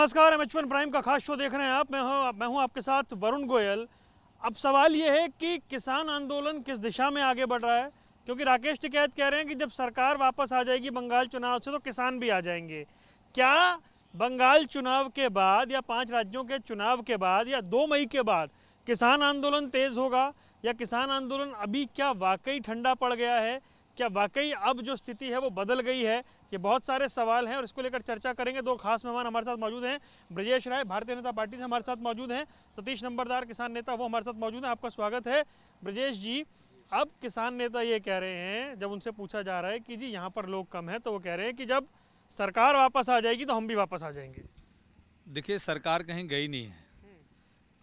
नमस्कार, M prime का खास शो देख रहे हैं आप। मैं हूं आपके साथ वरुण गोयल। अब सवाल ये है कि किसान आंदोलन किस दिशा में आगे बढ़ रहा है, क्योंकि राकेश टिकैत कह रहे हैं कि जब सरकार वापस आ जाएगी बंगाल चुनाव से तो किसान भी आ जाएंगे। क्या बंगाल चुनाव के बाद या 5 राज्यों के चुनाव के बाद या 2 मई के बाद किसान आंदोलन तेज़ होगा, या किसान आंदोलन अभी क्या वाकई ठंडा पड़ गया है? क्या वाकई अब जो स्थिति है वो बदल गई है? ये बहुत सारे सवाल हैं और इसको लेकर चर्चा करेंगे। 2 खास मेहमान हमारे साथ मौजूद हैं। ब्रजेश राय भारतीय जनता पार्टी से हमारे साथ मौजूद हैं, सतीश नंबरदार किसान नेता वो हमारे साथ मौजूद हैं। आपका स्वागत है ब्रजेश जी। अब किसान नेता ये कह रहे हैं, जब उनसे पूछा जा रहा है कि जी यहाँ पर लोग कम हैं, तो वो कह रहे हैं कि जब सरकार वापस आ जाएगी तो हम भी वापस आ जाएंगे। देखिए, सरकार कहीं गई नहीं है।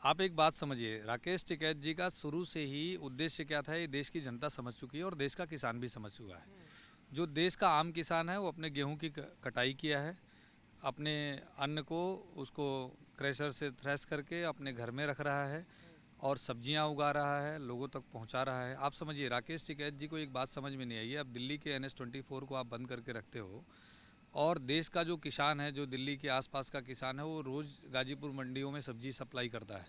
आप एक बात समझिए, राकेश टिकैत जी का शुरू से ही उद्देश्य क्या था, ये देश की जनता समझ चुकी है और देश का किसान भी समझ चुका है। जो देश का आम किसान है वो अपने गेहूं की कटाई किया है, अपने अन्न को उसको क्रेशर से थ्रेश करके अपने घर में रख रहा है और सब्जियां उगा रहा है, लोगों तक पहुंचा रहा है। आप समझिए, राकेश टिकैत जी को एक बात समझ में नहीं आई है। अब दिल्ली के NH-24 को आप बंद करके रखते हो और देश का जो किसान है, जो दिल्ली के आसपास का किसान है, वो रोज़ गाजीपुर मंडियों में सब्जी सप्लाई करता है,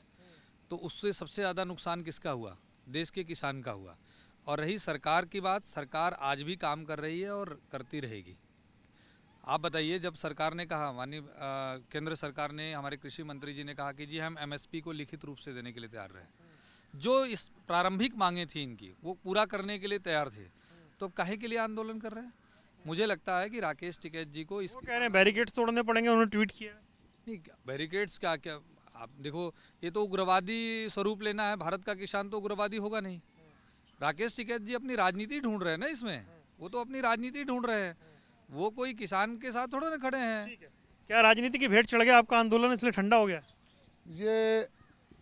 तो उससे सबसे ज़्यादा नुकसान किसका हुआ? देश के किसान का हुआ। और रही सरकार की बात, सरकार आज भी काम कर रही है और करती रहेगी। आप बताइए, जब सरकार ने कहा, माननीय केंद्र सरकार ने, हमारे कृषि मंत्री जी ने कहा कि जी हम MSP को लिखित रूप से देने के लिए तैयार रहे, जो इस प्रारंभिक मांगे थी इनकी वो पूरा करने के लिए तैयार थे, तो अब काहे के लिए आंदोलन कर रहे हैं? मुझे लगता है कि राकेश टिकैत जी को इस वो कह रहे हैं बैरिकेड्स तोड़ने पड़ेंगे, उन्होंने ट्वीट किया। नहीं, बैरिकेड्स क्या क्या, आप देखो, ये तो उग्रवादी स्वरूप लेना है। भारत का किसान तो उग्रवादी होगा नहीं। राकेश टिकैत जी अपनी राजनीति ढूंढ रहे हैं ना इसमें, वो तो अपनी राजनीति ढूंढ रहे हैं, वो कोई किसान के साथ थोड़ा ना खड़े हैं। ठीक है, क्या राजनीति की भेंट चढ़ गया आपका आंदोलन, इसलिए ठंडा हो गया? ये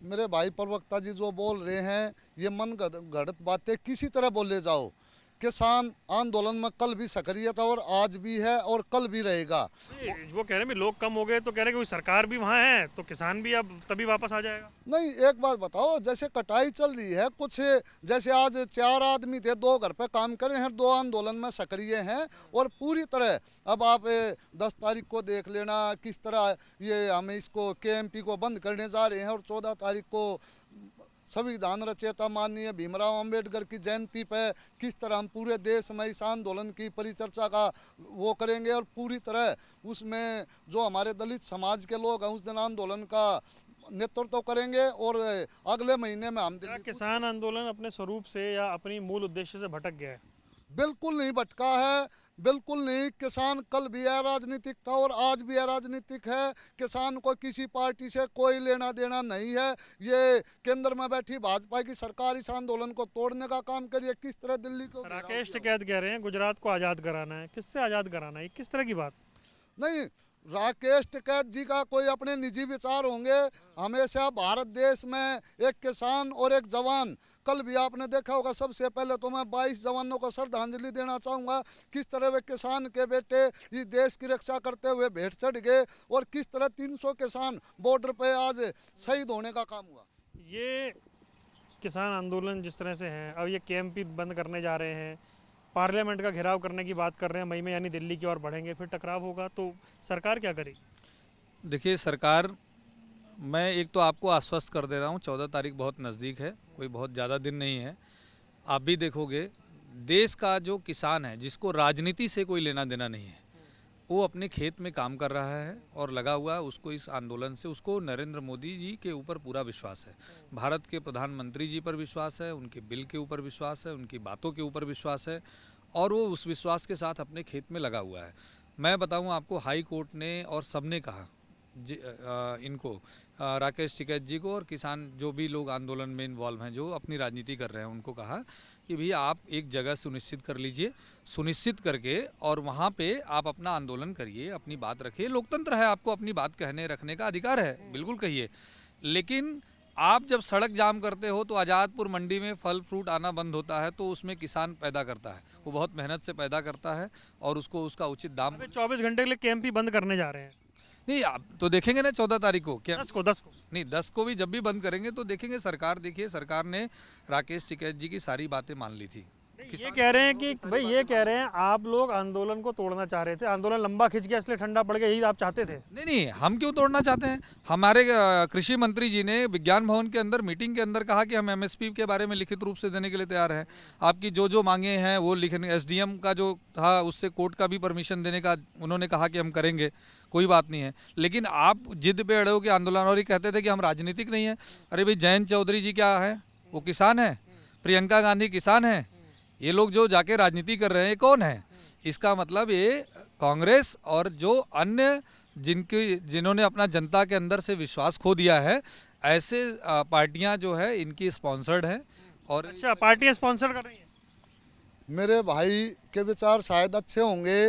मेरे भाई प्रवक्ता जी जो बोल रहे हैं, ये मन गढ़ंत बातें किसी तरह बोले जाओ। किसान आंदोलन में कल भी सक्रिय था और आज भी है और कल भी रहेगा। वो कह रहे हैं भी लोग कम हो गए, तो कह रहे हैं कि सरकार भी वहाँ है तो किसान भी अब तभी वापस आ जाएगा। नहीं, एक बात बताओ, जैसे कटाई चल रही है, कुछ जैसे आज 4 आदमी थे, 2 घर पे काम कर रहे हैं, 2 आंदोलन में सक्रिय हैं और पूरी तरह। अब आप 10 तारीख को देख लेना किस तरह ये हम इसको KMP को बंद करने जा रहे हैं और 14 तारीख को संविधान रचयिता माननीय भीमराव अंबेडकर की जयंती पे किस तरह हम पूरे देश में इस आंदोलन की परिचर्चा का वो करेंगे और पूरी तरह उसमें जो हमारे दलित समाज के लोग हैं उस दिन आंदोलन का नेतृत्व करेंगे। और अगले महीने में हम किसान आंदोलन अपने स्वरूप से या अपनी मूल उद्देश्य से भटक गया है? बिल्कुल नहीं भटका है, बिल्कुल नहीं। किसान कल भी अराजनीतिक था और आज भी अराजनीतिक है। किसान को किसी पार्टी से कोई लेना देना नहीं है। ये केंद्र में बैठी भाजपा की सरकार इस आंदोलन को तोड़ने का काम करिए। किस तरह दिल्ली को राकेश टिकैत कह रहे हैं गुजरात को आज़ाद कराना है। किससे आज़ाद कराना है, किस तरह की बात? नहीं, राकेश टिकैत जी का कोई अपने निजी विचार होंगे। हमेशा भारत देश में एक किसान और एक जवान, कल भी आपने देखा होगा, सबसे पहले तो मैं 22 जवानों को श्रद्धांजलि देना चाहूँगा। किस तरह वे किसान के बेटे इस देश की रक्षा करते हुए भेंट चढ़ गए और किस तरह 300 किसान बॉर्डर पे आज शहीद होने का काम हुआ। ये किसान आंदोलन जिस तरह से है, अब ये KMP बंद करने जा रहे हैं, पार्लियामेंट का घेराव करने की बात कर रहे हैं मई में, यानी दिल्ली की ओर बढ़ेंगे, फिर टकराव होगा, तो सरकार क्या करेगी? देखिए, सरकार, मैं एक तो आपको आश्वस्त कर दे रहा हूँ, 14 तारीख बहुत नज़दीक है, कोई बहुत ज़्यादा दिन नहीं है। आप भी देखोगे, देश का जो किसान है, जिसको राजनीति से कोई लेना देना नहीं है, वो अपने खेत में काम कर रहा है और लगा हुआ है। उसको इस आंदोलन से, उसको नरेंद्र मोदी जी के ऊपर पूरा विश्वास है, भारत के प्रधानमंत्री जी पर विश्वास है, उनके बिल के ऊपर विश्वास है, उनकी बातों के ऊपर विश्वास है और वो उस विश्वास के साथ अपने खेत में लगा हुआ है। मैं बताऊं आपको, हाई कोर्ट ने और सबने कहा इनको, राकेश टिकैत जी को और किसान जो भी लोग आंदोलन में इन्वॉल्व हैं, जो अपनी राजनीति कर रहे हैं, उनको कहा कि भैया आप एक जगह सुनिश्चित कर लीजिए, सुनिश्चित करके और वहाँ पे आप अपना आंदोलन करिए, अपनी बात रखिए। लोकतंत्र है, आपको अपनी बात कहने रखने का अधिकार है, बिल्कुल कहिए। लेकिन आप जब सड़क जाम करते हो तो आज़ादपुर मंडी में फल फ्रूट आना बंद होता है, तो उसमें किसान पैदा करता है, वो बहुत मेहनत से पैदा करता है और उसको उसका उचित दाम। 24 घंटे के लिए KMP बंद करने जा रहे हैं। नहीं, आप तो देखेंगे ना 14 तारीख को, क्या 10 को नहीं, 10 को भी जब भी बंद करेंगे तो देखेंगे। सरकार, देखिए, सरकार ने राकेश टिकैत जी की सारी बातें मान ली थी, ये कह रहे हैं कि भाई ये कह रहे हैं आप लोग आंदोलन को तोड़ना चाह रहे थे, आंदोलन लंबा खिंच गया इसलिए ठंडा पड़ गया, यही आप चाहते थे। नहीं नहीं, हम क्यों तोड़ना चाहते हैं? हमारे कृषि मंत्री जी ने विज्ञान भवन के अंदर मीटिंग के अंदर कहा कि हम एमएसपी के बारे में लिखित रूप से देने के लिए तैयार हैं। आपकी जो जो मांगे हैं वो लिखने, एसडीएम का जो था उससे कोर्ट का भी परमिशन देने का उन्होंने कहा कि हम करेंगे, कोई बात नहीं है। लेकिन आप जिद पे अड़े हो कि आंदोलन, और ये कहते थे कि हम राजनीतिक नहीं है। अरे भाई जयंत चौधरी जी क्या है? वो किसान है, प्रियंका गांधी किसान है। ये लोग जो जाके राजनीति कर रहे हैं ये कौन है? इसका मतलब ये कांग्रेस और जो अन्य जिन्होंने अपना जनता के अंदर से विश्वास खो दिया है, ऐसे पार्टियां जो है इनकी स्पॉन्सर्ड हैं। और अच्छा, पार्टियां स्पॉन्सर कर रही हैं। मेरे भाई के विचार शायद अच्छे होंगे।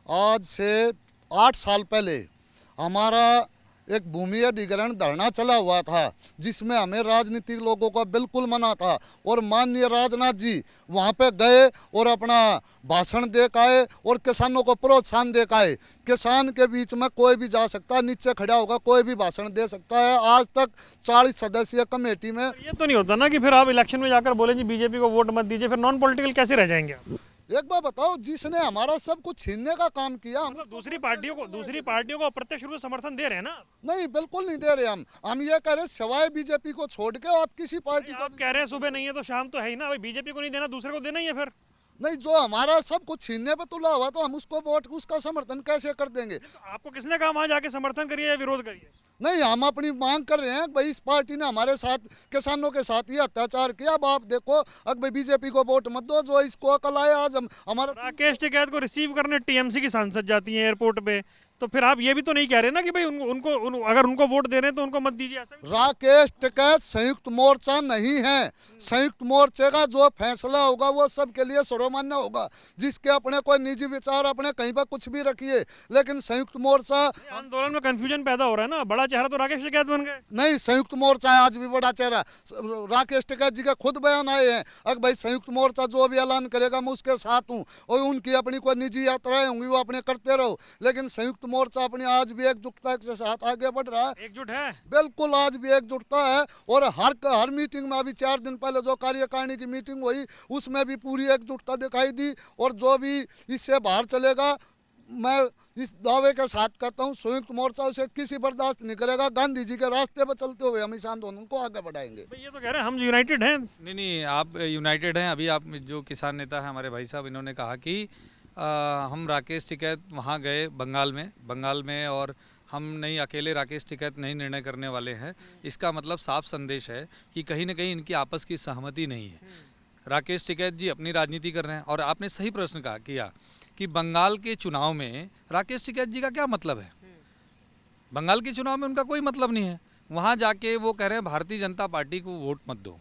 आज से 8 साल पहले हमारा एक भूमि अधिग्रहण धरना चला हुआ था, जिसमें हमें राजनीतिक लोगों का बिल्कुल मना था, और माननीय राजनाथ जी वहाँ पे गए और अपना भाषण दे के आए और किसानों को प्रोत्साहन दे के आए। किसान के बीच में कोई भी जा सकता है, नीचे खड़ा होगा कोई भी भाषण दे सकता है। आज तक 40 सदस्यीय कमेटी में ये तो नहीं होता ना कि फिर आप इलेक्शन में जाकर बोलें जी बीजेपी को वोट मत दीजिए, फिर नॉन पॉलिटिकल कैसे रह जाएंगे आप? एक बार बताओ, जिसने हमारा सब कुछ छीनने का काम किया, हम मतलब दूसरी पार्टियों को अप्रत्यक्ष रूप से समर्थन दे रहे हैं ना। नहीं, बिल्कुल नहीं दे रहे। हम ये कह रहे सिवाय बीजेपी को छोड़ के आप किसी पार्टी को आप कह रहे हैं सुबह नहीं है तो शाम तो है ही ना। भाई बीजेपी को नहीं देना, दूसरे को देना ही है फिर। नहीं, जो हमारा सब कुछ छीनने पे तुला हुआ तो हम उसको वोट, उसका समर्थन कैसे कर देंगे? तो आपको किसने कहा वहां जाके समर्थन करिए या विरोध करिए? नहीं, हम अपनी मांग कर रहे हैं। भाई इस पार्टी ने हमारे साथ, किसानों के साथ ये अत्याचार किया। अब आप देखो, अब भाई बीजेपी को वोट मत दो, जो इसको अकल आए। आज हम हमारा राकेश टिकैत को रिसीव करने टीएमसी की सांसद जाती है एयरपोर्ट पे, तो फिर आप ये भी तो नहीं कह रहे ना कि भाई अगर उनको वोट दे रहे हैं तो उनको मत दीजिए, ऐसा भी? राकेश टिकैत संयुक्त मोर्चा नहीं है। संयुक्त मोर्चे का जो फैसला होगा वो सबके लिए सर्वमान्य होगा। जिसके अपने कोई निजी विचार, अपने कहीं पर कुछ भी रखिए, लेकिन संयुक्त मोर्चा आंदोलन में कंफ्यूजन पैदा हो रहा है ना। बड़ा चेहरा तो राकेश टिकैत बन गए। नहीं, संयुक्त मोर्चा है आज भी बड़ा चेहरा। राकेश टिकैत जी का खुद बयान आए हैं, अगर भाई संयुक्त मोर्चा जो भी ऐलान करेगा मैं उसके साथ हूँ, और उनकी अपनी कोई निजी यात्राएं होंगी वो अपने करते रहो, लेकिन संयुक्त मोर्चा अपनी आज भी एकजुटता के साथ आगे बढ़ रहा है। एकजुट है, बिल्कुल आज भी एकजुटता है। और हर मीटिंग में, अभी 4 दिन पहले जो कार्यकारिणी की मीटिंग हुई उसमें भी पूरी एकजुटता दिखाई दी। और जो भी इससे बाहर चलेगा, मैं इस दावे के साथ कहता हूँ, संयुक्त मोर्चा उसे किसी बर्दाश्त नहीं करेगा। गांधी जी के रास्ते पर चलते हुए हम इस आंदोलन को आगे बढ़ाएंगे। भाई ये तो कह रहे हैं हम यूनाइटेड हैं। नहीं नहीं, आप यूनाइटेड हैं। अभी आप जो किसान नेता हैं हमारे भाई साहब, इन्होंने कहा कि हम राकेश टिकैत वहाँ गए बंगाल में, और हम नहीं अकेले राकेश टिकैत नहीं निर्णय करने वाले हैं। इसका मतलब साफ संदेश है कि कहीं ना कहीं इनकी आपस की सहमति नहीं है। राकेश टिकैत जी अपनी राजनीति कर रहे हैं, और आपने सही प्रश्न किया कि बंगाल के चुनाव में राकेश टिकैत जी का क्या मतलब है? बंगाल के चुनाव में उनका कोई मतलब नहीं है। वहाँ जाके वो कह रहे हैं भारतीय जनता पार्टी को वोट मत दो।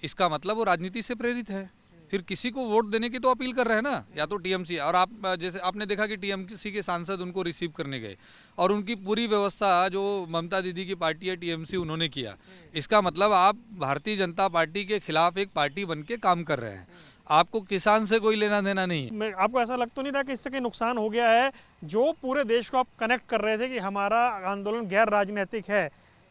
इसका मतलब वो राजनीति से प्रेरित है। फिर किसी को वोट देने की तो अपील कर रहे हैं ना, या तो टीएमसी। और आप जैसे आपने देखा कि टीएमसी के सांसद उनको रिसीव करने गए, और उनकी पूरी व्यवस्था जो ममता दीदी की पार्टी है टीएमसी, उन्होंने किया। इसका मतलब आप भारतीय जनता पार्टी के खिलाफ एक पार्टी बन के काम कर रहे हैं। आपको किसान से कोई लेना देना नहीं है। आपको ऐसा लग तो नहीं रहा कि इससे कोई नुकसान हो गया है? जो पूरे देश को आप कनेक्ट कर रहे थे कि हमारा आंदोलन गैर राजनीतिक है,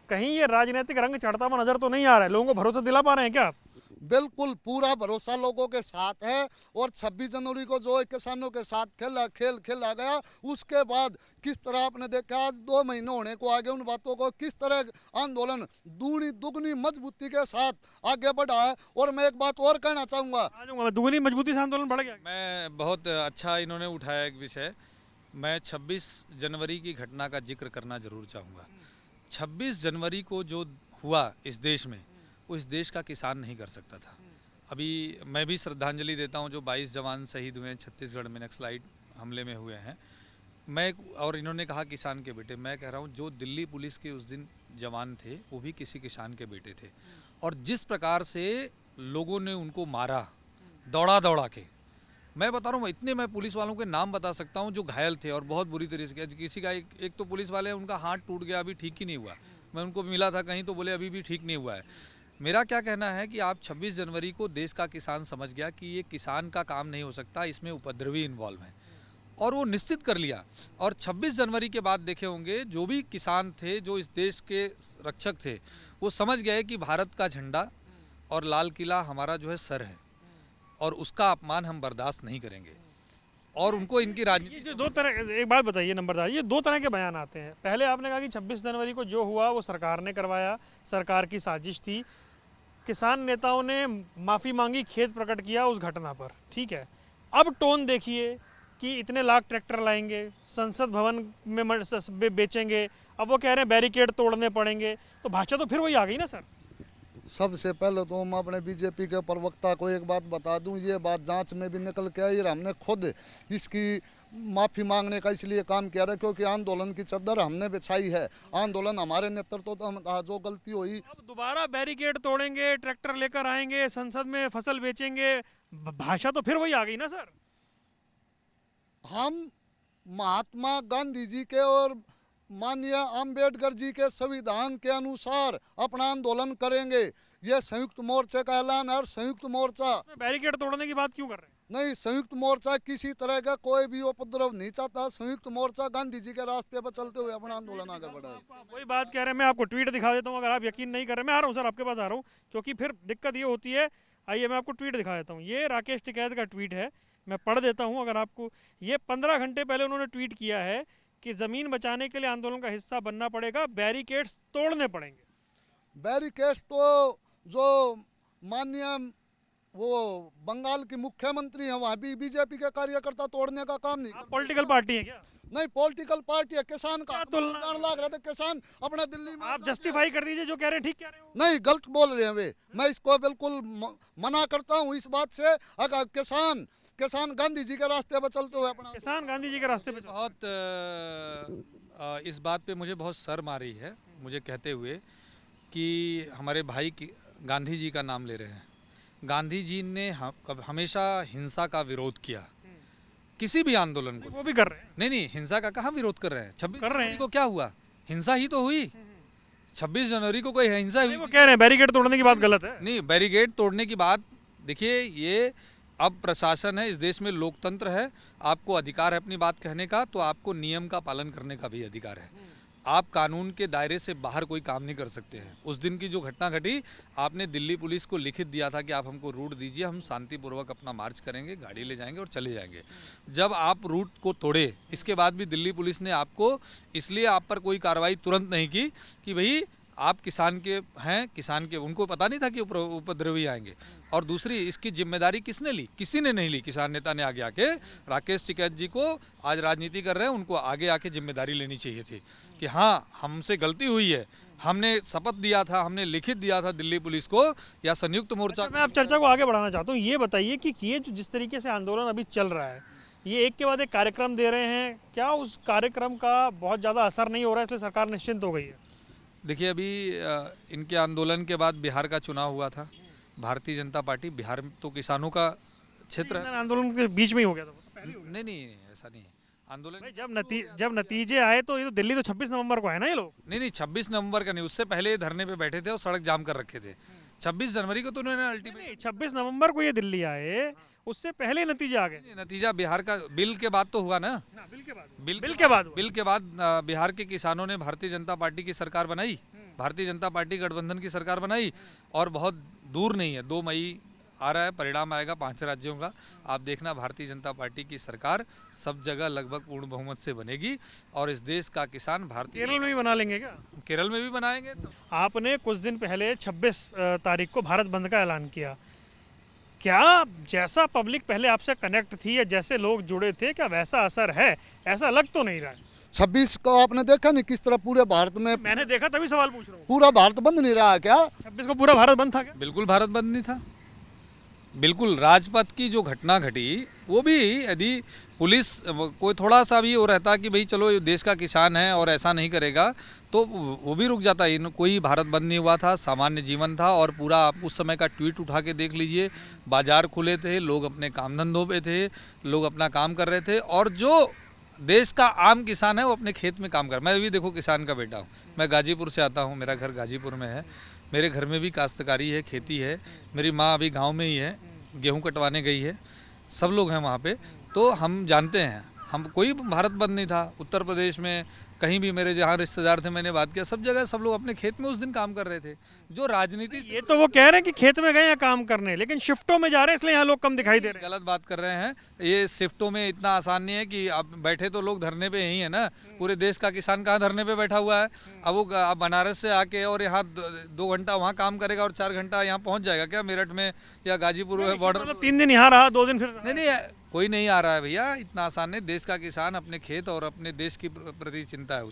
कहीं ये राजनीतिक रंग चढ़ता हुआ नजर तो नहीं आ रहा है? लोगों को भरोसा दिला पा रहे हैं क्या आप? बिल्कुल पूरा भरोसा लोगों के साथ है। और 26 जनवरी को जो किसानों के साथ खेल खेला गया, उसके बाद किस तरह आपने देखा, आज 2 महीने होने को आगे, उन बातों को किस तरह आंदोलन दुगनी मजबूती के साथ आगे बढ़ा है। और मैं एक बात और कहना चाहूँगा, दुगनी मजबूती से आंदोलन बढ़ गया। मैं बहुत अच्छा इन्होंने उठाया एक विषय। मैं 26 जनवरी की घटना का जिक्र करना जरूर चाहूँगा। 26 जनवरी को जो हुआ इस देश में, वो इस देश का किसान नहीं कर सकता था। अभी मैं भी श्रद्धांजलि देता हूं जो 22 जवान शहीद हुए हैं छत्तीसगढ़ में नक्सलाइट हमले में हुए हैं। और इन्होंने कहा किसान के बेटे, मैं कह रहा हूं जो दिल्ली पुलिस के उस दिन जवान थे वो भी किसी किसान के बेटे थे। और जिस प्रकार से लोगों ने उनको मारा दौड़ा के, मैं बता रहा हूँ, इतने मैं पुलिस वालों के नाम बता सकता हूँ जो घायल थे और बहुत बुरी तरीके से। किसी का एक तो पुलिस वाले उनका हाथ टूट गया, अभी ठीक ही नहीं हुआ। मैं उनको मिला था कहीं तो बोले अभी भी ठीक नहीं हुआ है। मेरा क्या कहना है कि आप 26 जनवरी को देश का किसान समझ गया कि ये किसान का काम नहीं हो सकता, इसमें उपद्रवी इन्वॉल्व हैं, और वो निश्चित कर लिया। और 26 जनवरी के बाद देखे होंगे जो भी किसान थे, जो इस देश के रक्षक थे, वो समझ गए कि भारत का झंडा और लाल किला हमारा जो है सर है। और उसका अपमान हम बर्दाश्त नहीं करेंगे। और उनको इनकी ये राजनीति जो दो तरह, एक बात बताइए नंबरदार, ये दो तरह के बयान आते हैं। पहले आपने कहा कि 26 जनवरी को जो हुआ वो सरकार ने करवाया, सरकार की साजिश थी, किसान नेताओं ने माफ़ी मांगी, खेद प्रकट किया उस घटना पर, ठीक है। अब टोन देखिए कि इतने लाख ट्रैक्टर लाएंगे, संसद भवन में बेचेंगे, अब वो कह रहे हैं बैरिकेड तोड़ने पड़ेंगे, तो भाषा तो फिर वही आ गई ना सर। सबसे पहले तो मैं अपने बीजेपी के प्रवक्ता को एक बात बता दूं, ये बात जांच में भी निकल के आई और हमने खुद इसकी माफ़ी मांगने का इसलिए काम किया था क्योंकि आंदोलन की चद्दर हमने बिछाई है, आंदोलन हमारे नेतृत्व में था, जो गलती हुई। अब दोबारा बैरिकेड तोड़ेंगे, ट्रैक्टर लेकर आएंगे, संसद में फसल बेचेंगे, भाषा तो फिर वही आ गई ना सर। हम महात्मा गांधी जी के और माननीय अंबेडकर जी के संविधान के अनुसार अपना आंदोलन करेंगे। ये संयुक्त मोर्चे का ऐलान है और संयुक्त मोर्चा बैरिकेड तोड़ने की बात क्यों कर रहे हैं? नहीं, संयुक्त मोर्चा किसी तरह का कोई भी उपद्रव नहीं चाहता। संयुक्त मोर्चा गांधी जी के रास्ते पर चलते हुए अपना आंदोलन आगे बढ़ाए। वही बात कह रहे हैं, मैं आपको ट्वीट दिखा देता हूँ, अगर आप यकीन नहीं कर रहे। मैं आ रहा हूँ सर, आपके पास आ रहा हूँ, क्योंकि फिर दिक्कत ये होती है। आइए मैं आपको ट्वीट दिखा देता हूँ। ये राकेश टिकैत का ट्वीट है, मैं पढ़ देता हूँ अगर आपको। ये 15 घंटे पहले उन्होंने ट्वीट किया है कि ज़मीन बचाने के लिए आंदोलन का हिस्सा बनना पड़ेगा, बैरिकेड्स तोड़ने पड़ेंगे। बैरिकेड्स तो जो माननीय वो बंगाल की मुख्यमंत्री हैं, वहाँ भी बीजेपी के कार्यकर्ता तोड़ने का काम नहीं करते। पॉलिटिकल पार्टी है क्या? नहीं, पॉलिटिकल पार्टी है। किसान का क्या तुलना? जान लग रहा था, किसान अपने दिल्ली में। आप जस्टिफाई कर दीजिए जो कह रहे हैं, ठीक कह रहे हो। नहीं, गलत बोल रहे हैं वे। मैं इसको बिल्कुल मना करता हूँ इस बात से। अगर किसान गांधी जी के रास्ते पर चलते हुए अपना किसान गांधी जी के रास्ते पे बहुत इस बात पे मुझे बहुत शर्म आ रही है, मुझे कहते हुए कि हमारे भाई की गांधी जी का नाम ले रहे हैं। गांधी जी ने हमेशा हिंसा का विरोध किया, किसी भी आंदोलन को। वो भी कर रहे हैं। नहीं, हिंसा का कहाँ विरोध कर रहे हैं? 26 कर रहे जनवरी हैं। को क्या हुआ? हिंसा ही तो हुई। 26 जनवरी को कोई हिंसा हुई? वो कह रहे हैं बैरिकेड तोड़ने की बात गलत है। नहीं, बैरिकेड तोड़ने की बात, देखिए ये अब प्रशासन है, इस देश में लोकतंत्र है, आपको अधिकार है अपनी बात कहने का, तो आपको नियम का पालन करने का भी अधिकार है। आप कानून के दायरे से बाहर कोई काम नहीं कर सकते हैं। उस दिन की जो घटना घटी, आपने दिल्ली पुलिस को लिखित दिया था कि आप हमको रूट दीजिए, हम शांतिपूर्वक अपना मार्च करेंगे, गाड़ी ले जाएंगे और चले जाएंगे। जब आप रूट को तोड़े, इसके बाद भी दिल्ली पुलिस ने आपको, इसलिए आप पर कोई कार्रवाई तुरंत नहीं की कि भाई आप किसान के हैं, किसान के, उनको पता नहीं था कि उपद्रवी आएंगे। और दूसरी, इसकी जिम्मेदारी किसने ली? किसी ने नहीं ली। किसान नेता ने आगे आके, राकेश टिकैत जी को आज राजनीति कर रहे हैं, उनको आगे आके जिम्मेदारी लेनी चाहिए थी कि हाँ हमसे गलती हुई है, हमने शपथ दिया था, हमने लिखित दिया था दिल्ली पुलिस को या संयुक्त मोर्चा। मैं आप चर्चा को आगे बढ़ाना चाहता हूँ। ये बताइए कि ये जो जिस तरीके से आंदोलन अभी चल रहा है, ये एक के बाद एक कार्यक्रम दे रहे हैं, क्या उस कार्यक्रम का बहुत ज़्यादा असर नहीं हो रहा है, इसलिए सरकार निश्चिंत हो गई है? देखिए, अभी इनके आंदोलन के बाद बिहार का चुनाव हुआ था। भारतीय जनता पार्टी, बिहार में तो किसानों का क्षेत्र है। आंदोलन के बीच में ही हो गया था वो तो पहले ही हो गया। नहीं, ऐसा नहीं है। आंदोलन भाई जब नतीजे आए तो ये तो दिल्ली तो 26 नवंबर को है ना ये लोग। नहीं, 26 नवंबर का नहीं, उससे पहले ये धरने पे बैठे थे और सड़क जाम कर रखे थे। 26 जनवरी को तो उन्होंने अल्टीमेट, 26 नवंबर को ये दिल्ली आए, उससे पहले नतीजे आ गए। नतीजा बिहार का बिल के बाद तो हुआ ना। बिल के बाद बिल के बाद बिहार के किसानों ने भारतीय जनता पार्टी की सरकार बनाई, भारतीय जनता पार्टी गठबंधन की सरकार बनाई। और बहुत दूर नहीं है, 2 मई आ रहा है, परिणाम आएगा 5 राज्यों का। आप देखना, भारतीय जनता पार्टी की सरकार सब जगह लगभग पूर्ण बहुमत से बनेगी और इस देश का किसान भारतीय। केरल में भी बना लेंगे क्या? केरल में भी बनाएंगे। आपने कुछ दिन पहले 26 तारीख को भारत बंद का ऐलान किया। क्या जैसा पब्लिक पहले आपसे कनेक्ट थी या जैसे लोग जुड़े थे, क्या वैसा असर है? ऐसा लग तो नहीं रहा है। 26 को आपने देखा नहीं किस तरह पूरे भारत में, मैंने देखा तभी सवाल पूछ रहा हूँ। पूरा भारत बंद नहीं रहा क्या? 26 को पूरा भारत बंद था क्या? बिल्कुल भारत बंद नहीं था। बिल्कुल, राजपथ की जो घटना घटी, वो भी यदि पुलिस कोई थोड़ा सा भी हो रहता कि भाई चलो ये देश का किसान है और ऐसा नहीं करेगा, तो वो भी रुक जाता। कोई भारत बंद नहीं हुआ था, सामान्य जीवन था। और पूरा आप उस समय का ट्वीट उठा के देख लीजिए, बाजार खुले थे, लोग अपने काम धंधों पे थे, लोग अपना काम कर रहे थे। और जो देश का आम किसान है वो अपने खेत में काम कर, मैं भी देखो किसान का बेटा हूँ, मैं गाजीपुर से आता हूँ, मेरा घर गाजीपुर में है, मेरे घर में भी काश्तकारी है, खेती है। मेरी माँ अभी गांव में ही है, गेहूं कटवाने गई है, सब लोग हैं वहाँ पे। तो हम जानते हैं, हम कोई भारत बंद नहीं था। उत्तर प्रदेश में कहीं भी मेरे जहाँ रिश्तेदार थे मैंने बात किया, सब जगह सब लोग अपने खेत में उस दिन काम कर रहे थे। जो राजनीति से ये तो वो कह रहे हैं कि खेत में गए हैं काम करने, लेकिन शिफ्टों में जा रहे हैं इसलिए यहाँ लोग कम दिखाई दे रहे हैं। गलत बात कर रहे हैं। ये शिफ्टों में इतना आसान नहीं है कि आप बैठे तो लोग धरने पे यही है ना। पूरे देश का किसान कहाँ धरने पे बैठा हुआ है। अब वो आप बनारस से आके और यहाँ 2 घंटा वहाँ काम करेगा और 4 घंटा यहाँ पहुँच जाएगा क्या, मेरठ में या गाजीपुर बॉर्डर। मतलब 3 दिन यहाँ रहा, 2 दिन फिर नहीं नहीं, कोई नहीं आ रहा है भैया, इतना आसान नहीं। देश का किसान अपने खेत और अपने देश की प्रति चिंता है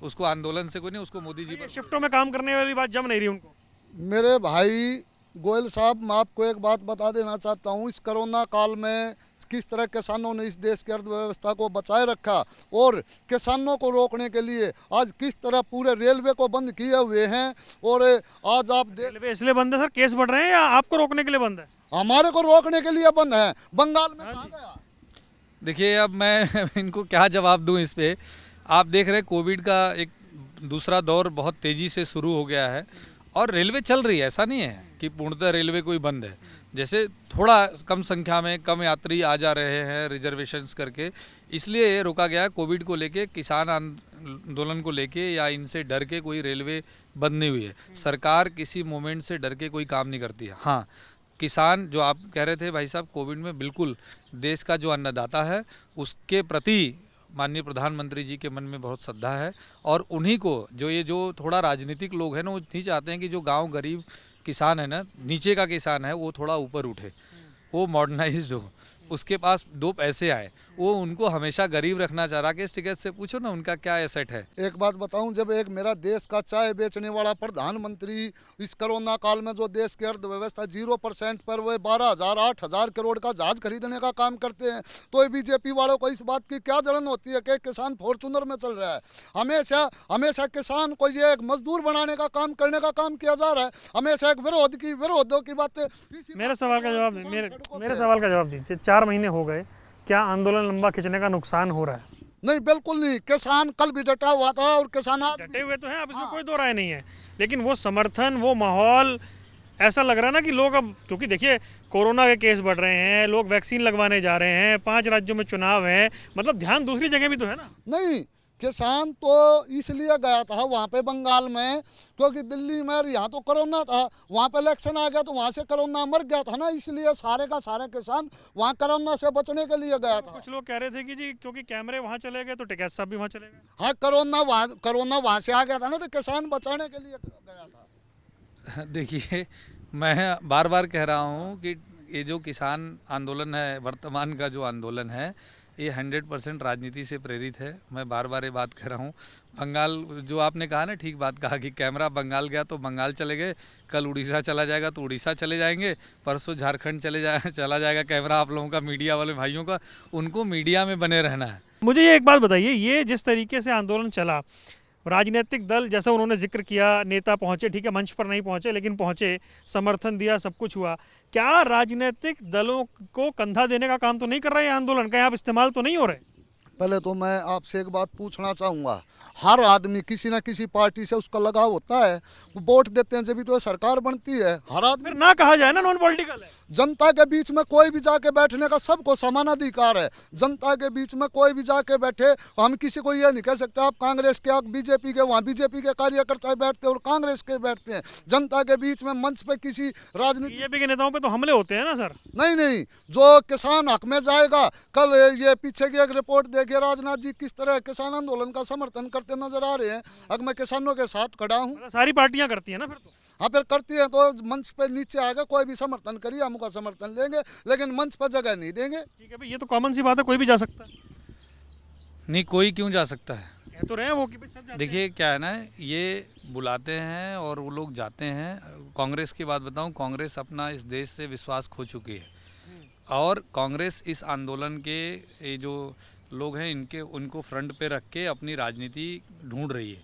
उसको आंदोलन से कोई नहीं, उसको मोदी जी पर। शिफ्टों में काम करने वाली बात जम नहीं रही उनको। मेरे भाई गोयल साहब, मैं आपको एक बात बता देना चाहता हूँ, इस कोरोना काल में किस तरह किसानों ने इस देश की अर्थव्यवस्था को बचाए रखा और किसानों को रोकने के लिए आज किस तरह पूरे रेलवे को बंद किए हुए हैं। और आज आप देख, रेलवे इसलिए बंद है सर, केस बढ़ रहे हैं या आपको रोकने के लिए बंद है? हमारे को रोकने के लिए बंद है। बंगाल में कहाँ गया? देखिए अब मैं इनको क्या जवाब दूं इस पे। आप देख रहे हैं कोविड का एक दूसरा दौर बहुत तेज़ी से शुरू हो गया है और रेलवे चल रही है, ऐसा नहीं है कि पूर्णतः रेलवे कोई बंद है। जैसे थोड़ा कम संख्या में कम यात्री आ जा रहे हैं रिजर्वेशंस करके, इसलिए ये रोका गया है। कोविड को लेके, किसान आंदोलन को लेके या इनसे डर के कोई रेलवे बंद नहीं हुई है। सरकार किसी मोमेंट से डर के कोई काम नहीं करती है। हाँ, किसान जो आप कह रहे थे भाई साहब, कोविड में बिल्कुल देश का जो अन्नदाता है उसके प्रति माननीय प्रधानमंत्री जी के मन में बहुत श्रद्धा है और उन्हीं को जो थोड़ा राजनीतिक लोग हैं ना, वो नहीं चाहते हैं कि जो गांव गरीब किसान है ना, नीचे का किसान है, वो थोड़ा ऊपर उठे, वो मॉडर्नाइज्ड हो, उसके पास 2 पैसे आए। वो उनको हमेशा गरीब रखना चाह रहा। राकेश टिकैत से पूछो ना उनका क्या एसेट है। एक बात बताऊं, जब एक मेरा देश का चाय बेचने वाला प्रधानमंत्री इस कोरोना काल में जो देश की अर्थव्यवस्था 0% पर वो 12,000 8,000 करोड़ का जहाज खरीदने का काम करते हैं, तो बीजेपी वालों को इस बात की क्या जलन होती है कि किसान फॉर्चूनर में चल रहा है। हमेशा हमेशा किसान को ये एक मजदूर बनाने का काम करने का काम किया जा रहा है। हमेशा एक विरोधों की बातें। मेरे सवाल का जवाब मेरे सवाल का जवाब दीजिए। 4 महीने हो गए, क्या आंदोलन लंबा खिंचने का नुकसान हो रहा है? नहीं, बिल्कुल नहीं। किसान कल भी डटा हुआ था और किसान आज डटे हुए तो हैं, अब इसमें कोई दो राय नहीं है, लेकिन वो समर्थन, वो माहौल ऐसा लग रहा है ना कि लोग अब, क्योंकि देखिए कोरोना के केस बढ़ रहे हैं, लोग वैक्सीन लगवाने जा रहे हैं, 5 राज्यों में चुनाव है, मतलब ध्यान दूसरी जगह भी तो है ना। नहीं, किसान तो इसलिए गया था वहाँ पे बंगाल में, क्योंकि दिल्ली में यहाँ तो कोरोना था, वहाँ पे इलेक्शन आ गया तो वहाँ से कोरोना मर गया था ना, इसलिए सारे का सारे किसान वहाँ कोरोना से बचने के लिए गया था। कुछ लोग कह रहे थे कि जी क्योंकि कैमरे वहाँ चले गए तो टिकैत साहब भी वहाँ चले गए। हाँ, कोरोना वहाँ से आ गया था ना, तो किसान बचाने के लिए गया था। देखिए, मैं बार बार कह रहा हूँ कि ये जो किसान आंदोलन है, वर्तमान का जो आंदोलन है, ये 100% राजनीति से प्रेरित है। मैं बार बार ये बात कह रहा हूँ। बंगाल, जो आपने कहा ना, ठीक बात कहा कि कैमरा बंगाल गया तो बंगाल चले गए, कल उड़ीसा चला जाएगा तो उड़ीसा चले जाएंगे, परसों झारखंड चला जाएगा कैमरा आप लोगों का, मीडिया वाले भाइयों का। उनको मीडिया में बने रहना है। मुझे ये एक बात बताइए, ये जिस तरीके से आंदोलन चला, राजनीतिक दल जैसा उन्होंने जिक्र किया, नेता पहुंचे, ठीक है मंच पर नहीं पहुंचे लेकिन पहुंचे, समर्थन दिया, सब कुछ हुआ, क्या राजनीतिक दलों को कंधा देने का काम तो नहीं कर रहा है ये आंदोलन? कहीं आप इस्तेमाल तो नहीं हो रहे? पहले तो मैं आपसे एक बात पूछना चाहूँगा, हर आदमी किसी ना किसी पार्टी से उसका लगाव होता है, वो वोट देते हैं जब तो सरकार बनती है। हर आदमी, फिर ना कहा जाए ना नॉन पॉलिटिकल है। जनता के बीच में कोई भी जाके बैठने का सबको समान अधिकार है। जनता के बीच में कोई भी जाके बैठे, हम किसी को ये नहीं कह सकते आप कांग्रेस के, आप बीजेपी के, वहाँ बीजेपी के कार्यकर्ता बैठते हैं और कांग्रेस के बैठते हैं। जनता के बीच में मंच पे किसी राजनीति, बीजेपी के नेताओं पे तो हमले होते हैं ना सर। नहीं, जो किसान हक में जाएगा, कल ये पीछे की एक रिपोर्ट देखिए, राजनाथ जी किस तरह किसान आंदोलन का समर्थन करते नजर आ रहे हैं। अब मैं किसानों के साथ खड़ा हूँ। मतलब सारी पार्टियां करती है ना फिर तो। हाँ, फिर करती है तो मंच पे नीचे आएगा, कोई भी समर्थन करिए, हम उसका समर्थन लेंगे, लेकिन मंच पर जगह नहीं देंगे। ठीक है भाई, ये तो कॉमन सी बात है, कोई भी जा सकता है। नहीं, कोई क्यों जा सकता है? कह तो रहे हैं वो कि भाई सब जाते हैं। देखिए क्या है ना, ये बुलाते हैं और वो लोग जाते हैं। कांग्रेस की बात बताऊं, कांग्रेस अपना इस देश से विश्वास खो चुकी है और कांग्रेस इस आंदोलन के ये जो लोग हैं उनको फ्रंट पे रख के अपनी राजनीति ढूंढ रही है,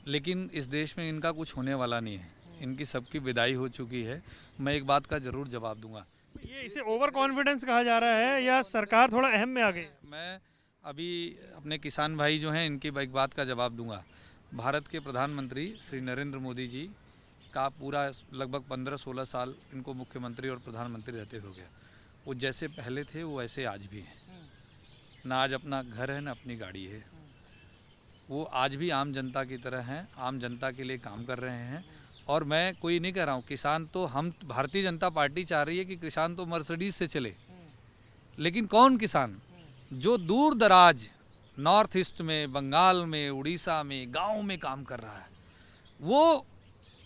लेकिन इस देश में इनका कुछ होने वाला नहीं है। इनकी सबकी विदाई हो चुकी है। मैं एक बात का ज़रूर जवाब दूंगा। ये इसे ओवर कॉन्फिडेंस कहा जा रहा है या सरकार थोड़ा अहम में आ गई? मैं अभी अपने किसान भाई जो हैं इनकी एक बात का जवाब दूंगा। भारत के प्रधानमंत्री श्री नरेंद्र मोदी जी का पूरा लगभग 15-16 साल इनको मुख्यमंत्री और प्रधानमंत्री रहते हो गया। वो जैसे पहले थे वो ऐसे आज भी हैं। ना आज अपना घर है ना अपनी गाड़ी है। वो आज भी आम जनता की तरह हैं, आम जनता के लिए काम कर रहे हैं। और मैं कोई नहीं कह रहा हूँ, किसान तो हम भारतीय जनता पार्टी चाह रही है कि किसान तो मर्सिडीज से चले, लेकिन कौन किसान जो दूर दराज नॉर्थ ईस्ट में, बंगाल में, उड़ीसा में, गाँव में काम कर रहा है, वो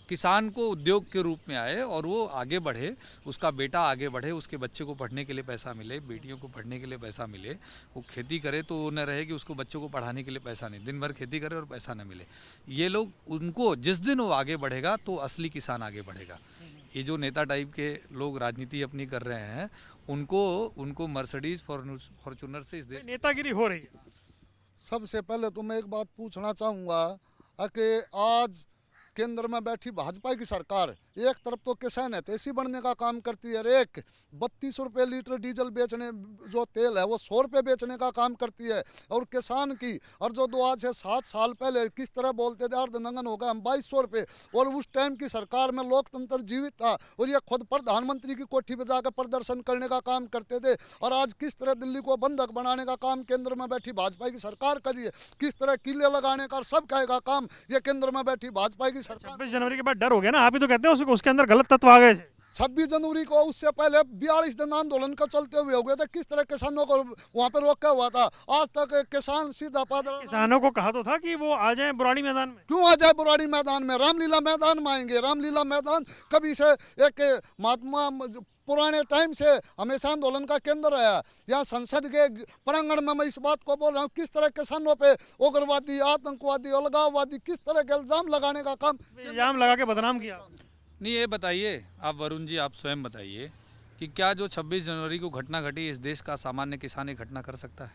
किसान को उद्योग के रूप में आए और वो आगे बढ़े, उसका बेटा आगे बढ़े, उसके बच्चे को पढ़ने के लिए पैसा मिले, बेटियों को पढ़ने के लिए पैसा मिले, वो खेती करे तो वो न रहे कि उसको बच्चों को पढ़ाने के लिए पैसा नहीं, दिन भर खेती करे और पैसा न मिले। ये लोग, उनको जिस दिन वो आगे बढ़ेगा तो असली किसान आगे बढ़ेगा। ये जो नेता टाइप के लोग राजनीति अपनी कर रहे हैं, उनको मर्सिडीज फॉर्चूनर से इस देश नेतागिरी हो रही है। सबसे पहले तो मैं एक बात पूछना चाहूँगा कि आज केंद्र में बैठी भाजपा की सरकार एक तरफ तो किसान हितैषी बनने का काम करती है, एक 32 रुपये लीटर डीजल बेचने, जो तेल है वो 100 रुपये बेचने का काम करती है, और किसान की, और जो दो आज से 7 साल पहले किस तरह बोलते थे अर्धनंगन होगा हम 2200 रुपये, और उस टाइम की सरकार में लोकतंत्र जीवित था और ये खुद प्रधानमंत्री की कोठी पे जाकर प्रदर्शन करने का काम करते थे, और आज किस तरह दिल्ली को बंधक बनाने का काम केंद्र में बैठी भाजपा की सरकार करी है, किस तरह किले लगाने का सब कहेगा काम ये केंद्र में बैठी भाजपा की सरकार। 26 जनवरी के बाद डर हो गया ना, आप ही तो कहते हैं उसके अंदर गलत तत्व आ गए थे। 26 जनवरी को उससे पहले 42 दिन आंदोलन का चलते हुए हो गए थे, किस तरह किसानों को वहां पर रोका हुआ था, आज तक किसान सीधा पैदल। किसानों को कहा तो था कि वो आ जाएं बुराड़ी मैदान में। क्यों आ जाए बुराड़ी मैदान में, रामलीला मैदान में आएंगे। रामलीला मैदान कभी से एक महात्मा पुराने टाइम से हमेशा आंदोलन का केंद्र रहा। यहाँ संसद के प्रांगण में मैं इस बात को बोल रहा हूँ, किस तरह किसानों पे उग्रवादी, आतंकवादी, अलगाववादी किस तरह के इल्जाम लगाने का काम, इल्जाम लगा के बदनाम किया। नहीं। ये बताइए आप वरुण जी, आप स्वयं बताइए कि क्या जो 26 जनवरी को घटना घटी, इस देश का सामान्य किसान एक घटना कर सकता है?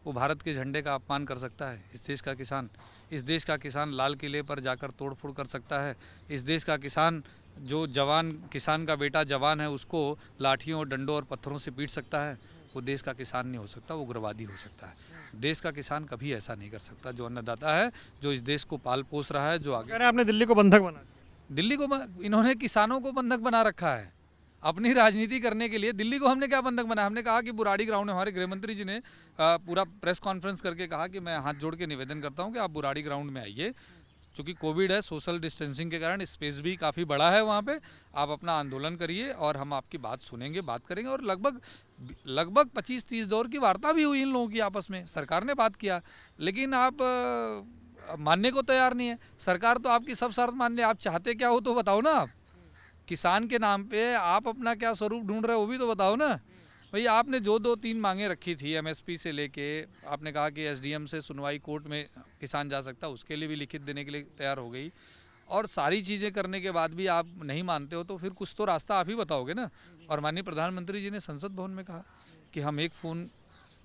वो भारत के झंडे का अपमान कर सकता है? इस देश का किसान, इस देश का किसान लाल किले पर जाकर तोड़फोड़ कर सकता है? इस देश का किसान, जो जवान, किसान का बेटा जवान है, उसको लाठियों और डंडों और पत्थरों से पीट सकता है? वो देश का किसान नहीं हो सकता, वो उग्रवादी हो सकता है। देश का किसान कभी ऐसा नहीं कर सकता। जो अन्नदाता है, जो इस देश को पाल पोस रहा है, जो आगे, कह रहे हैं आपने दिल्ली को बंधक बना दिया। दिल्ली को इन्होंने किसानों को बंधक बना रखा है अपनी राजनीति करने के लिए। दिल्ली को हमने क्या बंधक बनाया? हमने कहा कि बुराड़ी ग्राउंड में, हमारे गृह मंत्री जी ने पूरा प्रेस कॉन्फ्रेंस करके कहा कि मैं हाथ जोड़ के निवेदन करता हूं कि आप बुराड़ी ग्राउंड में आइए, चूँकि कोविड है, सोशल डिस्टेंसिंग के कारण स्पेस भी काफ़ी बड़ा है वहाँ पे, आप अपना आंदोलन करिए और हम आपकी बात सुनेंगे, बात करेंगे। और लगभग 25-30 दौर की वार्ता भी हुई इन लोगों की आपस में, सरकार ने बात किया, लेकिन आप मानने को तैयार नहीं है। सरकार तो आपकी सब शर्त मान ले, आप चाहते क्या हो तो बताओ ना। आप किसान के नाम पे आप अपना क्या स्वरूप ढूंढ रहे हो वो भी तो बताओ ना। भाई आपने जो 2-3 मांगे रखी थी एमएसपी से लेके, आपने कहा कि एसडीएम से सुनवाई कोर्ट में किसान जा सकता, उसके लिए भी लिखित देने के लिए तैयार हो गई, और सारी चीज़ें करने के बाद भी आप नहीं मानते हो, तो फिर कुछ तो रास्ता आप ही बताओगे ना। और माननीय प्रधानमंत्री जी ने संसद भवन में कहा कि हम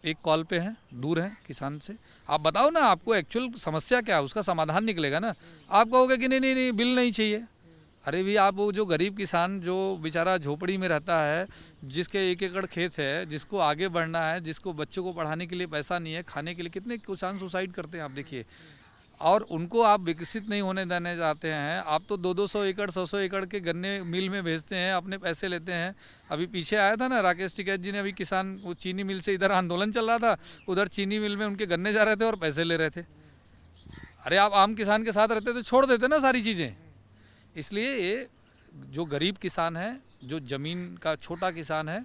एक कॉल पे हैं, दूर हैं किसान से, आप बताओ ना आपको एक्चुअल समस्या क्या है, उसका समाधान निकलेगा ना। आप कहोगे कि नहीं बिल नहीं चाहिए। अरे भी आप, वो जो गरीब किसान जो बेचारा झोपड़ी में रहता है, जिसके 1 एकड़ खेत है, जिसको आगे बढ़ना है, जिसको बच्चों को पढ़ाने के लिए पैसा नहीं है, खाने के लिए, कितने किसान सुसाइड करते हैं आप देखिए, और उनको आप विकसित नहीं होने देने जाते हैं। आप तो 200-200 एकड़ 100-100 एकड़ के गन्ने मिल में भेजते हैं, अपने पैसे लेते हैं। अभी पीछे आया था ना राकेश टिकैत जी ने, अभी किसान, वो चीनी मिल से इधर आंदोलन चल रहा था, उधर चीनी मिल में उनके गन्ने जा रहे थे और पैसे ले रहे थे। अरे आप आम किसान के साथ रहते तो छोड़ देते ना सारी चीज़ें। इसलिए ये जो गरीब किसान है, जो ज़मीन का छोटा किसान है,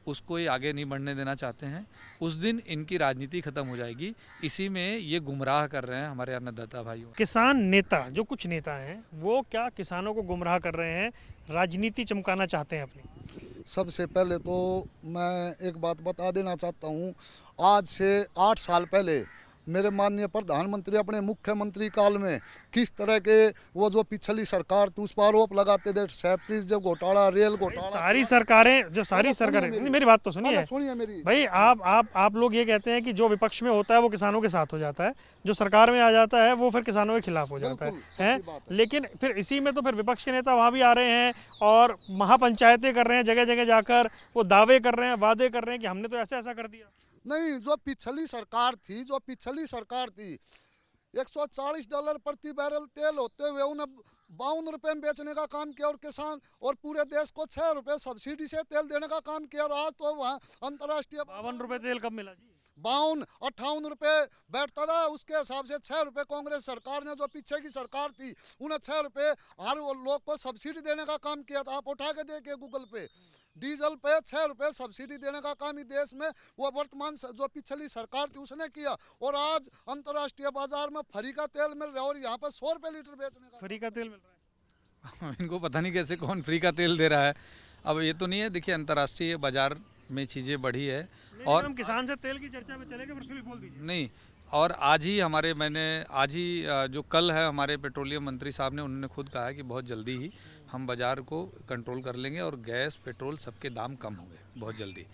उसको ये आगे नहीं बढ़ने देना चाहते हैं। उस दिन इनकी राजनीति खत्म हो जाएगी। इसी में ये गुमराह कर रहे हैं हमारे अन्नदाता भाइयों। किसान नेता, जो कुछ नेता हैं, वो क्या किसानों को गुमराह कर रहे हैं, राजनीति चमकाना चाहते हैं अपनी? सबसे पहले तो मैं एक बात बता देना चाहता हूँ, आज से 8 साल पहले मेरे माननीय प्रधानमंत्री अपने मुख्यमंत्री काल में किस तरह के वो जो पिछली सरकार थी उस पर आरोप लगाते थे, सेफ्टीज जब घोटाला, रेल घोटाला, सारी सरकारें नहीं, मेरी बात तो सुनिए मेरी भाई। आप लोग ये कहते हैं कि जो विपक्ष में होता है वो किसानों के साथ हो जाता है, जो सरकार में आ जाता है वो फिर किसानों के खिलाफ हो जाता है। लेकिन फिर इसी में तो फिर विपक्ष के नेता वहाँ भी आ रहे हैं और महापंचायतें कर रहे हैं, जगह जगह जाकर वो दावे कर रहे हैं, वादे कर रहे हैं कि हमने तो ऐसा कर दिया। नहीं, जो पिछली सरकार थी 140 डॉलर प्रति बैरल तेल होते हुए उन्हें 52 रुपये में बेचने का काम किया, और किसान और पूरे देश को 6 रुपये सब्सिडी से तेल देने का काम किया, और आज तो वहाँ अंतर्राष्ट्रीय 52 रुपये तेल कब मिला जी? 52-58 रुपए बैठता था, उसके हिसाब से 6 रुपए कांग्रेस सरकार ने, जो पीछे की सरकार थी, उन्हें 6 रुपए हर लोग को सब्सिडी देने का काम किया था। आप उठा के देखिए गूगल पे, डीजल पे 6 रुपए सब्सिडी देने का काम ही देश में वो वर्तमान जो पिछली सरकार थी उसने किया। और आज अंतर्राष्ट्रीय बाजार में फ्री का तेल मिल रहा है और यहाँ पर 100 रुपए लीटर बेचने का। फ्री का तेल मिल रहा है। इनको पता नहीं कैसे कौन फ्री का तेल दे रहा है। अब ये तो नहीं है, देखिए अंतर्राष्ट्रीय बाजार में चीज़ें बढ़ी है और हम किसान से तेल की चर्चा में चले गए, फिर भी बोल दीजिए। नहीं। और आज ही जो कल है हमारे पेट्रोलियम मंत्री साहब ने, उन्होंने खुद कहा है कि बहुत जल्दी ही हम बाज़ार को कंट्रोल कर लेंगे और गैस पेट्रोल सबके दाम कम होंगे बहुत जल्दी।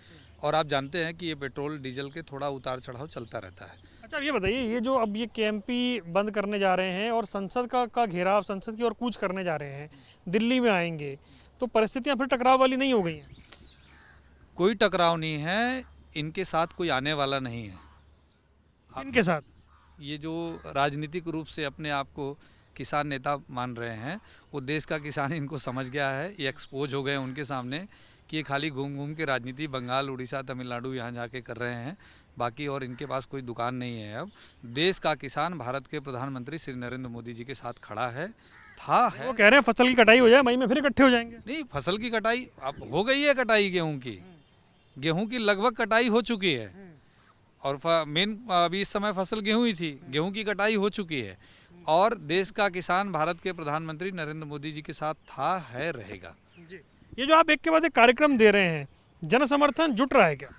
और आप जानते हैं कि ये पेट्रोल डीजल के थोड़ा उतार चढ़ाव चलता रहता है। अच्छा, ये बताइए, ये जो अब ये केएमपी बंद करने जा रहे हैं और संसद का घेराव, संसद की ओर कूच करने जा रहे हैं, दिल्ली में आएंगे, तो परिस्थितियां फिर टकराव वाली नहीं हो गई हैं? कोई टकराव नहीं है, इनके साथ कोई आने वाला नहीं है। इनके साथ ये जो राजनीतिक रूप से अपने आप को किसान नेता मान रहे हैं, वो देश का किसान इनको समझ गया है। ये एक्सपोज हो गए उनके सामने कि ये खाली घूम घूम के राजनीति बंगाल, उड़ीसा, तमिलनाडु यहाँ जाके कर रहे हैं, बाकी और इनके पास कोई दुकान नहीं है। अब देश का किसान भारत के प्रधानमंत्री श्री नरेंद्र मोदी जी के साथ खड़ा है, वो कह रहे हैं फसल की कटाई हो जाए, मई में फिर इकट्ठे हो जाएंगे। नहीं, फसल की कटाई अब हो गई है, कटाई गेहूं की लगभग कटाई हो चुकी है। और मेन अभी इस समय फसल गेहूं ही थी, गेहूं की कटाई हो चुकी है। और देश का किसान भारत के प्रधानमंत्री नरेंद्र मोदी जी के साथ था, है, रहेगा। ये जो आप एक के बाद एक कार्यक्रम दे रहे हैं, जन समर्थन जुट रहा है क्या?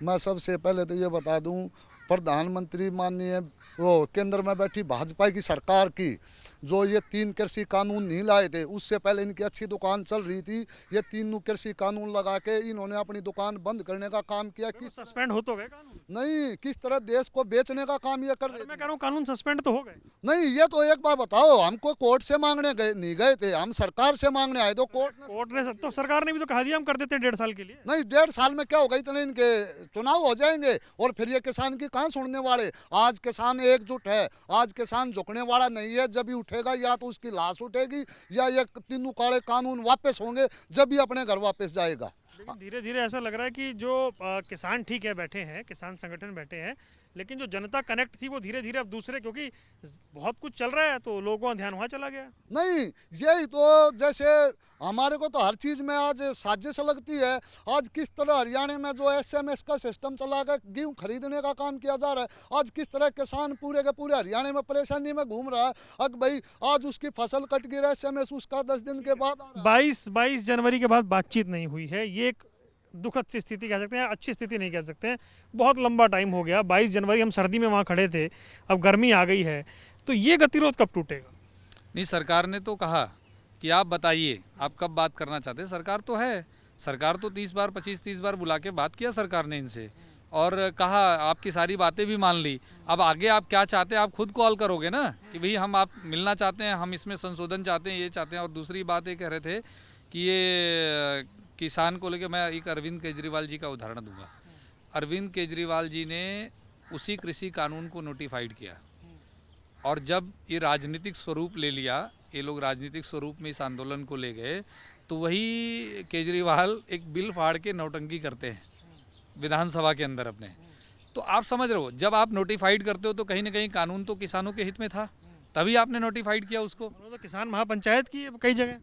मैं सबसे पहले तो ये बता दूं, प्रधानमंत्री माननीय वो केंद्र में बैठी भाजपा की सरकार की जो ये 3 कृषि कानून नहीं लाए थे, उससे पहले इनकी अच्छी दुकान चल रही थी। ये 3 कृषि कानून लगा के इन्होंने अपनी दुकान बंद करने का काम किया। किस सस्पेंड हो तो गए कानून? नहीं, किस तरह देश को बेचने का काम ये कर रहे थे। मैं कह रहा हूँ कानून सस्पेंड तो हो गए। नहीं, ये तो एक बात बताओ, हमको कोर्ट से मांगने नहीं गए थे, हम सरकार से मांगने आए। तो कोर्ट ने तो सरकार ने भी तो कहा दिया हम कर देते 1.5 साल के लिए। नहीं, 1.5 साल में क्या होगा, इतने इनके चुनाव हो जाएंगे और फिर ये किसान की कहाँ सुनने वाले। आज किसान एकजुट है, आज किसान झुकने वाला नहीं है। जब भी उठेगा या तो उसकी लाश उठेगी या ये 3 काले कानून वापस होंगे, जब भी अपने घर वापस जाएगा। लेकिन धीरे धीरे ऐसा लग रहा है कि जो किसान ठीक है बैठे हैं, किसान संगठन बैठे हैं, लेकिन जो जनता कनेक्ट थी वो धीरे धीरे अब दूसरे, क्योंकि बहुत कुछ चल रहा है तो लोगों का ध्यान वहाँ चला गया। नहीं, यही तो जैसे हमारे को तो हर चीज़ में आज साजिश लगती है। आज किस तरह हरियाणा में जो SMS का सिस्टम चला कर गेहूँ खरीदने का काम किया जा रहा है, आज किस तरह किसान पूरे के पूरे हरियाणा में परेशानी में घूम रहा है। अब भाई आज उसकी फसल कट गई, SMS उसका 10 दिन के बाद 22 जनवरी के बाद बातचीत नहीं हुई है। ये एक दुखद सी स्थिति कह सकते हैं, अच्छी स्थिति नहीं कह सकते हैं। बहुत लंबा टाइम हो गया, 22 जनवरी हम सर्दी में वहाँ खड़े थे, अब गर्मी आ गई है, तो ये गतिरोध कब टूटेगा? नहीं, सरकार ने तो कहा कि आप बताइए आप कब बात करना चाहते हैं। सरकार तो है, सरकार तो 25-30 बार बुला के बात किया सरकार ने इनसे और कहा आपकी सारी बातें भी मान ली। अब आगे आप क्या चाहते हैं आप खुद कॉल करोगे ना कि भाई हम आप मिलना चाहते हैं, हम इसमें संशोधन चाहते हैं, ये चाहते हैं। और दूसरी बात ये कह रहे थे कि ये किसान को लेकर, मैं एक अरविंद केजरीवाल जी का उदाहरण दूंगा। अरविंद केजरीवाल जी ने उसी कृषि कानून को नोटिफाइड किया और जब ये राजनीतिक स्वरूप ले लिया, ये लोग राजनीतिक स्वरूप में इस आंदोलन को ले गए, तो वही केजरीवाल एक बिल फाड़ के नौटंकी करते हैं विधानसभा के अंदर अपने। तो आप समझ रहे हो, जब आप नोटिफाइड करते हो तो कहीं ना कहीं कानून तो किसानों के हित में था, तभी आपने नोटिफाइड किया उसको। तो किसान महापंचायत की कई जगह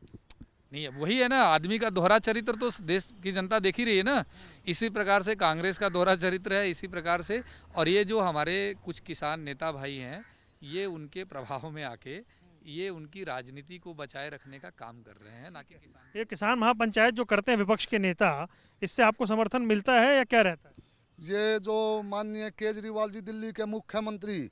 नहीं, अब वही है ना, आदमी का दोहरा चरित्र तो देश की जनता देख ही रही है ना। इसी प्रकार से कांग्रेस का दोहरा चरित्र है, इसी प्रकार से। और ये जो हमारे कुछ किसान नेता भाई हैं, ये उनके प्रभाव में आके ये उनकी राजनीति को बचाए रखने का काम कर रहे हैं, ना कि किसान। ये किसान महापंचायत जो करते हैं विपक्ष के नेता, इससे आपको समर्थन मिलता है या क्या रहता है? ये जो माननीय केजरीवाल जी दिल्ली के मुख्यमंत्री,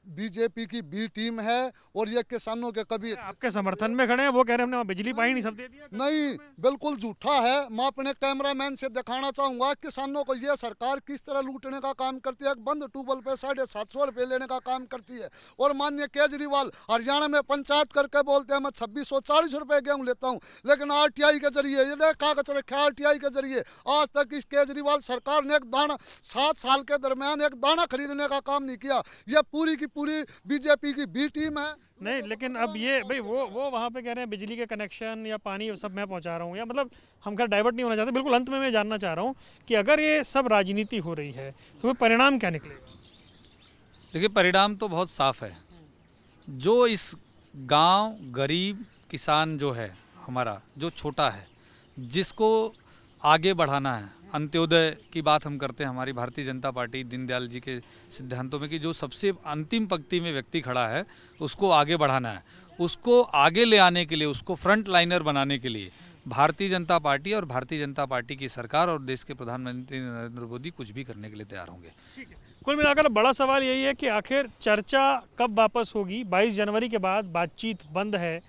बीजेपी की बी टीम है और ये किसानों के कभी आपके समर्थन में खड़े हैं। वो कह रहे हैं हमने वहाँ बिजली पाई नहीं, सब दे दिया। नहीं, बिल्कुल झूठा है। मैं अपने कैमरामैन से दिखाना चाहूंगा किसानों को ये सरकार किस तरह लूटने का काम करती है। बंद ट्यूबवेल पे 750 रुपये लेने का काम करती है और माननीय केजरीवाल हरियाणा में पंचायत करके बोलते हैं मैं 2640 रुपये गेहूँ लेता हूँ, लेकिन RTI के जरिए ये कागज रखे, RTI के जरिए आज तक इस केजरीवाल सरकार ने एक दाना 7 साल के दरमियान एक दाना खरीदने का काम नहीं किया। यह पूरी की पूरी बीजेपी की बी टीम है। नहीं, लेकिन अब ये भाई वो वहाँ पे कह रहे हैं बिजली के कनेक्शन या पानी वो सब मैं पहुँचा रहा हूँ, या मतलब हम खैर डाइवर्ट नहीं होना चाहते। बिल्कुल अंत में मैं जानना चाह रहा हूँ कि अगर ये सब राजनीति हो रही है तो वो परिणाम क्या निकलेगा? देखिए, परिणाम तो बहुत साफ है। जो इस गांव गरीब किसान जो है हमारा, जो छोटा है, जिसको आगे बढ़ाना है, अंत्योदय की बात हम करते हैं हमारी भारतीय जनता पार्टी दीनदयाल जी के सिद्धांतों में कि जो सबसे अंतिम पंक्ति में व्यक्ति खड़ा है उसको आगे बढ़ाना है, उसको आगे ले आने के लिए, उसको फ्रंट लाइनर बनाने के लिए भारतीय जनता पार्टी और भारतीय जनता पार्टी की सरकार और देश के प्रधानमंत्री नरेंद्र मोदी कुछ भी करने के लिए तैयार होंगे। कुल मिलाकर बड़ा सवाल यही है कि आखिर चर्चा कब वापस होगी? 22 जनवरी के बाद बातचीत बंद है,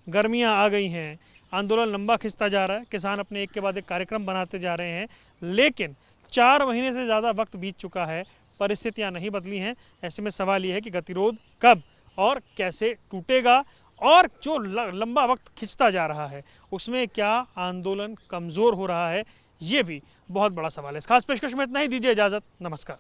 गर्मियां आ गई हैं, आंदोलन लंबा खिंचता जा रहा है, किसान अपने एक के बाद एक कार्यक्रम बनाते जा रहे हैं, लेकिन 4 महीने से ज़्यादा वक्त बीत चुका है, परिस्थितियां नहीं बदली हैं। ऐसे में सवाल ये है कि गतिरोध कब और कैसे टूटेगा, और जो लंबा वक्त खिंचता जा रहा है उसमें क्या आंदोलन कमज़ोर हो रहा है, ये भी बहुत बड़ा सवाल है। इस खास पेशकश में इतना ही, दीजिए इजाज़त, नमस्कार।